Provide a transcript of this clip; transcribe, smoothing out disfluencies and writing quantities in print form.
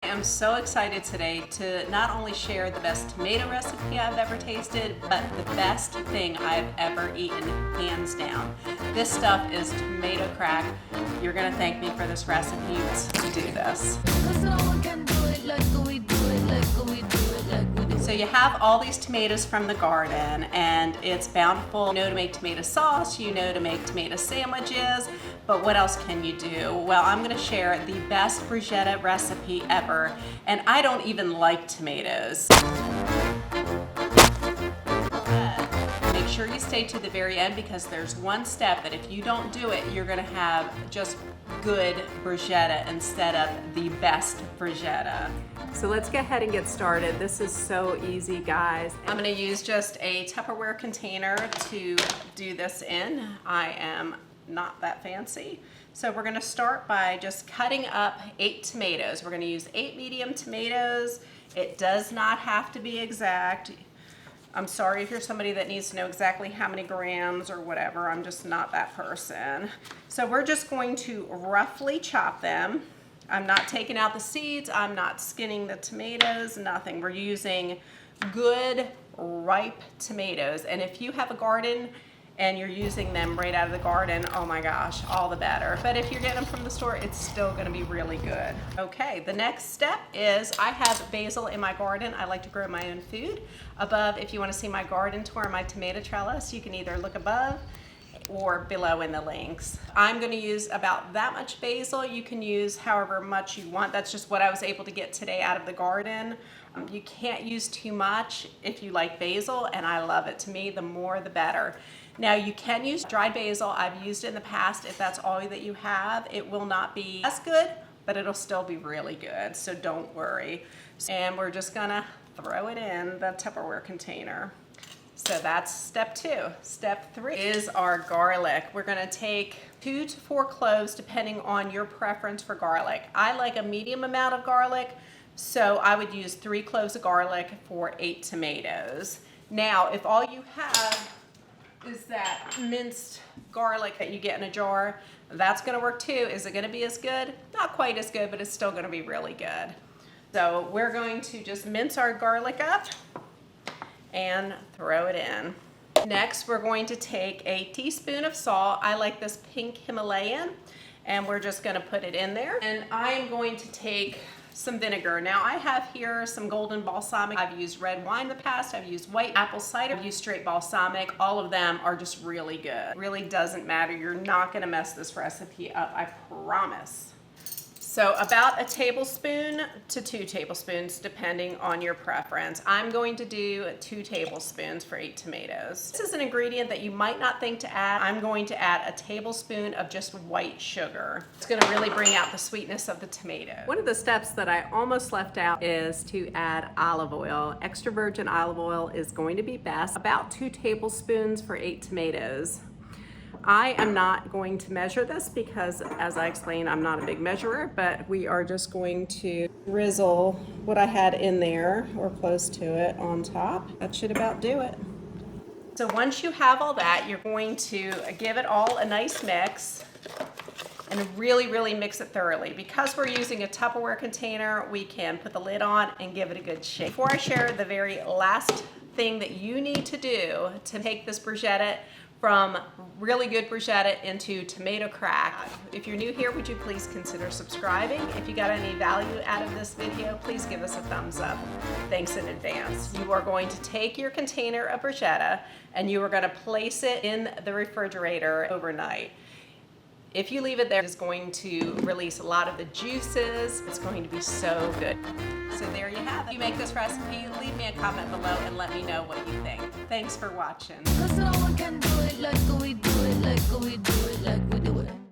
I'm so excited today to not only share the best tomato recipe I've ever tasted, but the best thing I've ever eaten, hands down. This stuff is tomato crack. You're gonna thank me for this recipe. Let's do this. So you have all these tomatoes from the garden and it's bountiful. You know to make tomato sauce, you know to make tomato sandwiches, but what else can you do? Well, I'm gonna share the best bruschetta recipe ever, and I don't even like tomatoes. Make sure you stay to the very end because there's one step that if you don't do it, you're gonna have just good bruschetta instead of the best bruschetta. So let's go ahead and get started. This is so easy, guys. I'm gonna use just a Tupperware container to do this in. I am not that fancy. So we're gonna start by just cutting up 8 tomatoes. We're gonna use 8 medium tomatoes. It does not have to be exact. I'm sorry if you're somebody that needs to know exactly how many grams or whatever. I'm just not that person. So we're just going to roughly chop them. I'm not taking out the seeds. I'm not skinning the tomatoes, nothing. We're using good, ripe tomatoes. And if you have a garden and you're using them right out of the garden, oh my gosh, all the better. But if you're getting them from the store, it's still gonna be really good. Okay, the next step is I have basil in my garden. I like to grow my own food. Above, if you wanna see my garden tour, my tomato trellis, you can either look above or below in the links. I'm gonna use about that much basil. You can use however much you want. That's just what I was able to get today out of the garden. You can't use too much if you like basil, and I love it. To me, the more the better. Now you can use dried basil. I've used it in the past. If that's all that you have, it will not be as good, but it'll still be really good, so don't worry. And we're just gonna throw it in the Tupperware container. So that's step 2. Step 3 is our garlic. We're gonna take 2 to 4 cloves depending on your preference for garlic. I like a medium amount of garlic, so I would use 3 cloves of garlic for 8 tomatoes. Now, if all you have is that minced garlic that you get in a jar, that's gonna work too. Is it gonna be as good? Not quite as good, but it's still gonna be really good. So we're going to just mince our garlic up and throw it in. Next, we're going to take a teaspoon of salt. I like this pink Himalayan, and we're just gonna put it in there. And I am going to take some vinegar. Now I have here some golden balsamic. I've used red wine in the past. I've used white apple cider. I've used straight balsamic. All of them are just really good. It really doesn't matter. You're not gonna mess this recipe up, I promise. So about a tablespoon to 2 tablespoons, depending on your preference. I'm going to do 2 tablespoons for 8 tomatoes. This is an ingredient that you might not think to add. I'm going to add a tablespoon of just white sugar. It's gonna really bring out the sweetness of the tomato. One of the steps that I almost left out is to add olive oil. Extra virgin olive oil is going to be best. About 2 tablespoons for 8 tomatoes. I am not going to measure this because, as I explained, I'm not a big measurer, but we are just going to drizzle what I had in there, or close to it, on top. That should about do it. So once you have all that, you're going to give it all a nice mix and really, really mix it thoroughly. Because we're using a Tupperware container, we can put the lid on and give it a good shake. Before I share the very last thing that you need to do to take this bruschetta from really good bruschetta into tomato crack. If you're new here, would you please consider subscribing? If you got any value out of this video, please give us a thumbs up. Thanks in advance. You are going to take your container of bruschetta and you are going to place it in the refrigerator overnight. If you leave it there, it's going to release a lot of the juices. It's going to be so good. So there you have it. If you make this recipe, leave me a comment below and let me know what you think. Thanks for watching. 'Cause no one can do it like we do it, like we do it, like we do it.